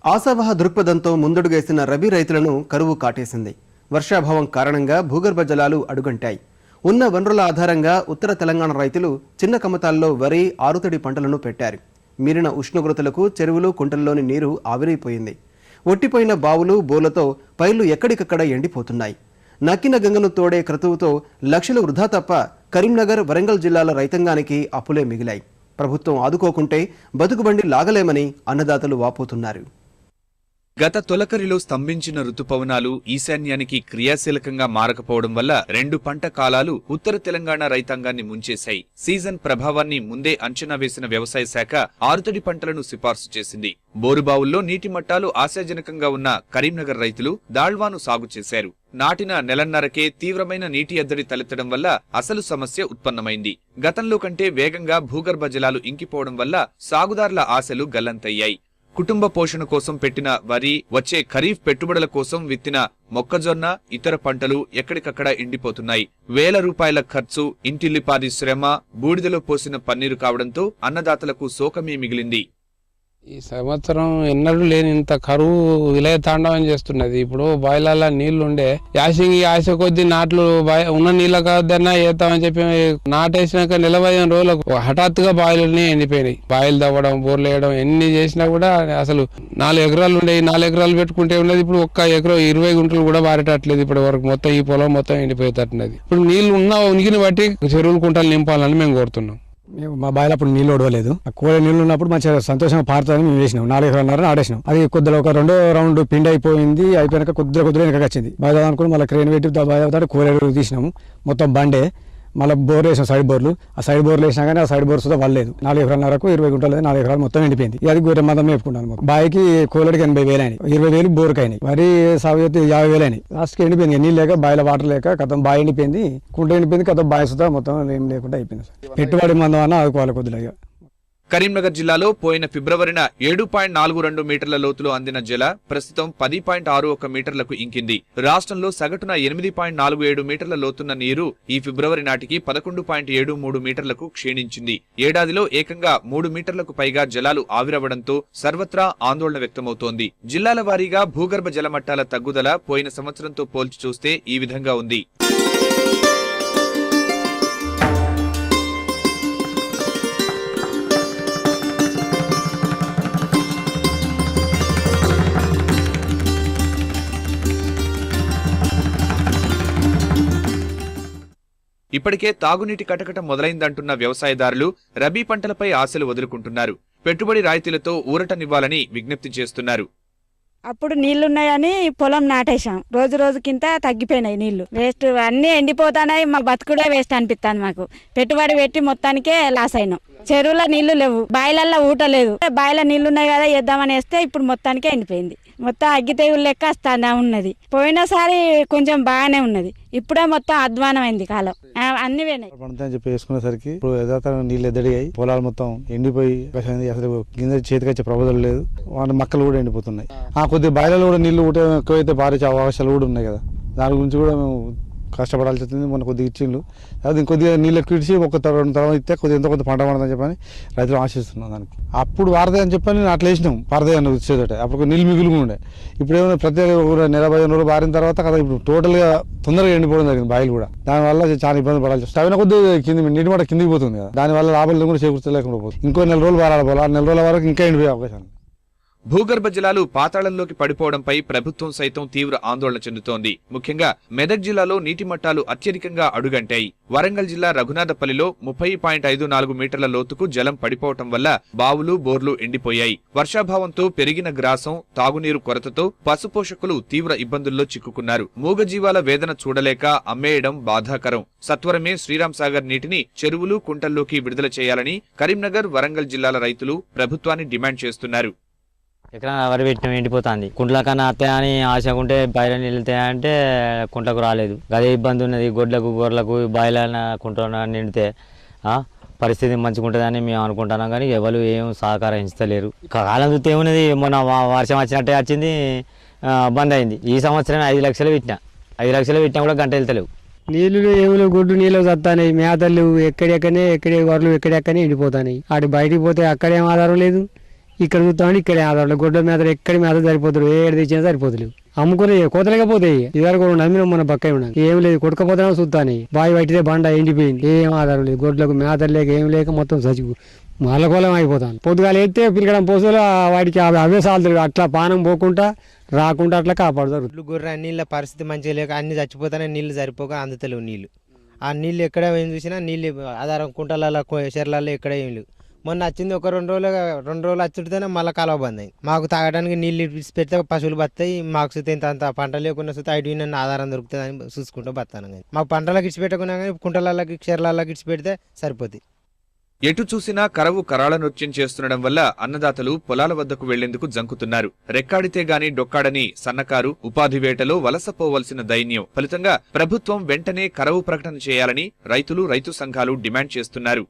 ఆశావహ దృక్పథంతో ముందడుగేసిన రబీ రైతులను కరువు కాటేసింది. వర్షాభావం కారణంగా భూగర్భ జలాలు అడుగంటాయి. ఉన్న వనరుల ఆధారంగా ఉత్తర తెలంగాణ రైతులు చిన్న కమతాల్లో వరి, ఆరుతడి పంటలను పెట్టారు. మీరిన ఉష్ణోగ్రతలకు చెరువులు, కుంటల్లోని నీరు ఆవిరైపోయింది. ఒట్టిపోయిన బావులు, బోర్లతో పైర్లు ఎక్కడికక్కడ ఎండిపోతున్నాయి. నక్కిన గంగను తోడే క్రతువుతో లక్షలు వృధా తప్ప కరీంనగర్, వరంగల్ జిల్లాల రైతాంగానికి అప్పులే మిగిలాయి. ప్రభుత్వం ఆదుకోకుంటే బతుకుబండి లాగలేమని అన్నదాతలు వాపోతున్నారు. గత తొలకరిలో స్తంభించిన రుతుపవనాలు ఈశాన్యానికి క్రియాశీలకంగా మారకపోవడం వల్ల 2 పంట కాలాలు ఉత్తర తెలంగాణ రైతాంగాన్ని ముంచేశాయి. సీజన్ ప్రభావాన్ని ముందే అంచనా వేసిన వ్యవసాయ శాఖ ఆరుతడి పంటలను సిఫార్సు చేసింది. బోరుబావుల్లో నీటి మట్టాలు ఆశాజనకంగా ఉన్న కరీంనగర్ రైతులు దాళ్వాను సాగు చేశారు. నాటిన నెలన్నరకే తీవ్రమైన నీటి ఎద్దడి తలెత్తడం వల్ల అసలు సమస్య ఉత్పన్నమైంది. గతంలో కంటే వేగంగా భూగర్భ జలాలు ఇంకిపోవడం వల్ల సాగుదారుల ఆశలు గల్లంతయ్యాయి. కుటుంబ పోషణ కోసం పెట్టిన వరి, వచ్చే ఖరీఫ్ పెట్టుబడుల కోసం విత్తిన మొక్కజొన్న, ఇతర పంటలు ఎక్కడికక్కడ ఎండిపోతున్నాయి. వేల రూపాయల ఖర్చు, ఇంటిల్లిపాది శ్రమ, బూడిదలో పోసిన పన్నీరు కావడంతో అన్నదాతలకు శోకమే మిగిలింది. ఈ సంవత్సరం ఎన్నడూ లేని ఇంత కరువు విలయ తాండవం చేస్తున్నది. ఇప్పుడు బాయిలల్లో నీళ్లు ఉండే ఆశ కొద్ది నాట్లు ఉన్న నీళ్ళ కాదన్నా వేస్తామని చెప్పి నాటేసినాక 45 రోజులకు హఠాత్తుగా బాయిలన్నీ ఎండిపోయినాయి. బాయిలు తవ్వడం, బోర్లు వేయడం ఎన్ని చేసినా కూడా అసలు 4 ఎకరాలు ఉండేవి. 4 ఎకరాలు పెట్టుకుంటే ఉన్నది ఇప్పుడు 1 ఎకరం 20 గుంటలు కూడా వారేటట్లేదు. ఇప్పటి వరకు మొత్తం ఈ పొలం మొత్తం ఎండిపోయేటట్టున్నది. ఇప్పుడు నీళ్లు ఉన్న ఉనికిని బట్టి చెరువులు, కుంటలు నింపాలని మేము కోరుతున్నాం. మా బాయిలో అప్పుడు నీళ్ళు ఒడవలేదు. ఆ కూర నీళ్ళు ఉన్నప్పుడు మంచిగా సంతోషంగా పారుతుందని మేము వేసినాం. 4 ఎకరాలన్నర ఆడేసినాం. అది కొద్దిగా ఒక 2వ రౌండ్ పిండి అయిపోయింది. అయిపోయాక కొద్దిగా వెనక వచ్చింది. బాగా అనుకుని మళ్ళీ క్రేన్ పెట్టి బాగా కూర తీసినాము. మొత్తం బండే మళ్ళీ బోర్ వేసాం, సైడ్ బోర్లు. ఆ సైడ్ బోర్లు వేసినా కానీ ఆ సైడ్ బోర్ సుధా వల్లేదు. 4 ఎకరాలన్నరకు 20 గుంటలు, 4 ఎకరాలు మొత్తం ఎండిపోయింది. అది గొర్రె మందం మేపుకుంటాను. బాయికి కూలడికి 80,000 అయినాయి, 20,000 బోర్కి అయినాయి. వరి సాగు అయితే 50,000 అయినాయి. లాస్ట్కి ఎండిపోయింది. నీళ్ళు లేక బాయిలో వాటర్ లేక కథం బాయి ఎండిపోయింది, కుంట ఎండిపోయింది. కథం బాయి సుధా మొత్తం ఏం లేకుండా అయిపోయింది. పెట్టుబడి మందం అన్న ఆదుకోవాలి కొద్దిగా. కరీంనగర్ జిల్లాలో పోయిన ఫిబ్రవరిన 7.42 మీటర్ల లోతులో అందిన జల ప్రస్తుతం 10.61 మీటర్లకు ఇంకింది. రాష్ట్రంలో సగటున 8.47 మీటర్ల లోతున్న నీరు ఈ ఫిబ్రవరి నాటికి 11.73 మీటర్లకు క్షీణించింది. ఏడాదిలో ఏకంగా 3 మీటర్లకు పైగా జలాలు ఆవిరవడంతో సర్వత్రా ఆందోళన వ్యక్తమవుతోంది. జిల్లాల వారీగా భూగర్భ జలమట్టాల తగ్గుదల పోయిన సంవత్సరంతో పోల్చి చూస్తే ఈ విధంగా ఉంది. ఇప్పటికే తాగునీటి కటకట మొదలైందంటున్న వ్యవసాయదారులు రబీ పంటలపై ఆశలు వదులుకుంటున్నారు. పెట్టుబడి రాయితీలతో ఊరటనివ్వాలని విజ్ఞప్తి చేస్తున్నారు. అప్పుడు నీళ్లున్నాయని పొలం నాటేశాం. రోజు రోజుకింత తగ్గిపోయినాయి నీళ్లు. వేస్ట్ అన్ని ఎండిపోతానాయి. మా బతుకుడే వేస్ట్ అనిపిస్తాను. మాకు పెట్టుబడి పెట్టి మొత్తానికే లాస్ అయినాం. చెరువుల నీళ్లు లేవు, బాయిలల్లో ఊట లేదు. బాయిల నీళ్లున్నాయి కదా వేద్దామని వేస్తే ఇప్పుడు మొత్తానికే ఎండిపోయింది. మొత్తం అగ్గితేగులు లెక్క వస్తానే ఉన్నది. పోయినసారి కొంచెం బాగానే ఉన్నది, ఇప్పుడే మొత్తం అధ్వానమైంది కాలం. అన్ని పోయినాయి. చెప్పి వేసుకునేసరికి ఇప్పుడు యథాతథ నీళ్ళు ఎద్దడిగాయి. పొలాలు మొత్తం ఎండిపోయి అసలు కింద చేతికొచ్చే ప్రబోధం లేదు. వాళ్ళ మొక్కలు కూడా ఎండిపోతున్నాయి. కొద్దిగా బాయిలలో కూడా నీళ్లు కూడా ఎక్కువైతే పారే అవకాశాలు కూడా ఉన్నాయి కదా. దాని గురించి కూడా మేము కష్టపడాల్సి వస్తుంది. మొన్న కొద్దిగా ఇచ్చిండ్రు, అది ఇంకొద్దిగా నీళ్ళు ఎక్కువ ఇచ్చి 1 తర్వాత ఇస్తే కొద్దిగా ఎంతో కొంత పంట పడదని చెప్పని రైతులు ఆశిస్తున్నాం. దానికి అప్పుడు వారదే అని చెప్పని అట్లా వేసినాం. పారదే అని వచ్చేదట అప్పుడు నీళ్ళు మిగులు ఉండే. ఇప్పుడు ఏమైనా ప్రత్యేక 15 రోజులు బారిన తర్వాత కదా ఇప్పుడు టోటల్గా తొందరగా ఎండిపోవడం జరిగింది బాయిలు కూడా. దానివల్ల చాలా ఇబ్బంది పడాల్సి వస్తుంది. అవి కొద్దిగా కింది నీటి మాట కిందికి పోతుంది కదా. దానివల్ల లాభాలు కూడా చేకూర్చలేకుండా పోతుంది. ఇంకో 4 రోజులు బారాలి పోవాలి. 4 రోజుల వరకు ఇంకా ఎండిపోయే అవకాశాలు. భూగర్భ జలాలు పాతాళంలోకి పడిపోవడంపై ప్రభుత్వం సైతం తీవ్ర ఆందోళన చెందుతోంది. ముఖ్యంగా మెదక్ జిల్లాలో నీటి మట్టాలు అత్యధికంగా అడుగంటాయి. వరంగల్ జిల్లా రఘునాథపల్లిలో 30.54 మీటర్ల లోతుకు జలం పడిపోవటం వల్ల బావులు, బోర్లు ఎండిపోయాయి. వర్షాభావంతో పెరిగిన గ్రాసం, తాగునీరు కొరతతో పశుపోషకులు తీవ్ర ఇబ్బందుల్లో చిక్కుకున్నారు. మూగజీవాల వేదన చూడలేక అమ్మేయడం బాధాకరం. సత్వరమే శ్రీరామ్ సాగర్ నీటిని చెరువులు, కుంటల్లోకి విడుదల చేయాలని కరీంనగర్, వరంగల్ జిల్లాల రైతులు ప్రభుత్వాన్ని డిమాండ్ చేస్తున్నారు. ఎక్కడ వరి పెట్టిన ఎండిపోతుంది. కుంట్ల కన్నా వస్తాయని ఆశ ఉంటే బయట నిలుతాయంటే కుంట్లకు రాలేదు. అదే ఇబ్బంది ఉన్నది. గొర్రెలకు బాయిల కుంట నిండితే పరిస్థితి మంచిగా ఉంటుందని మేము అనుకుంటున్నాం. కానీ ఎవరు ఏం సహకరించలేరు. కాలం చూస్తే ఏమున్నది, మొన్న వర్షం వచ్చినట్టే వచ్చింది, బంద్ అయింది. ఈ సంవత్సరం 5 లక్షలు పెట్టినా. 5 లక్షలు పెట్టినా కూడా గంట వెళ్తలేవు. నీళ్లు ఏములు గుడ్డు నీళ్ళు వస్తాయి. మేతలు ఎక్కడెక్కనే గొర్రెలు ఎక్కడెక్కనే ఎండిపోతాయి. అటు బయటికి పోతే అక్కడేం ఆధారం లేదు, ఇక్కడ చూస్తామని ఇక్కడే ఆధారాలు గొడ్ల మేత ఎక్కడి మేత సరిపోతారు, ఏడు తెచ్చినా సరిపోతలేవు. అమ్ముకునే కోతలేకపోతాయి. ఇదివరకు నమ్మిన మన పక్క ఉన్నాం, ఏం లేదు కొట్టుకపోతాను చూస్తాను. బావి పట్టితే బండ ఎండిపోయింది, ఏం ఆధారం లేదు. గొడ్లకు మేతలు లేక ఏం లేక మొత్తం చచ్చిపో మల్లకోలం అయిపోతాను. పొద్దుగాలు ఎత్తే పిలకడం పోసలు వాటికి అవే సాలుతారు. అట్లా పానం పోకుండా రాకుండా అట్లా కాపాడుతారు. గొర్రె నీళ్ళ పరిస్థితి మంచిగా లేక అన్ని చచ్చిపోతానే, నీళ్లు సరిపోక అందుతలేవు నీళ్లు. ఆ నీళ్ళు ఎక్కడ ఏం చూసినా నీళ్ళు ఆధారం కుంటలలో చెర్లలో ఎక్కడ ఏం లేవు. మొన్న వచ్చింది ఒక 2 రోజులు వచ్చుడితేనే మళ్ళీ కాలువ బంద్ అయింది. మాకు తాగడానికి నీళ్ళు ఇడిచి పెడితే పశువులు బతాయి. మాకు సుత ఇంత పంట లేకుండా సుత ఐదు నన్ను ఆధారం దొరుకుతుంది అని చూసుకుంటూ బతాను. కానీ మాకు పంటలకు ఇడిచి పెట్టకున్నా కానీ కుంటలకి చెర్లకి ఇడిచి పెడితే సరిపోతుంది. ఎటు చూసినా కరవు కరాళ నృత్యం చేస్తుండడం వల్ల అన్నదాతలు పొలాల వద్దకు వెళ్లేందుకు జంకుతున్నారు. రెక్కాడితే గాని డొక్కాడని సన్నకారు ఉపాధి వేటలో వలసపోవలసిన దైన్యం. ఫలితంగా ప్రభుత్వం వెంటనే కరవు ప్రకటన చేయాలని రైతులు, రైతు సంఘాలు డిమాండ్ చేస్తున్నారు.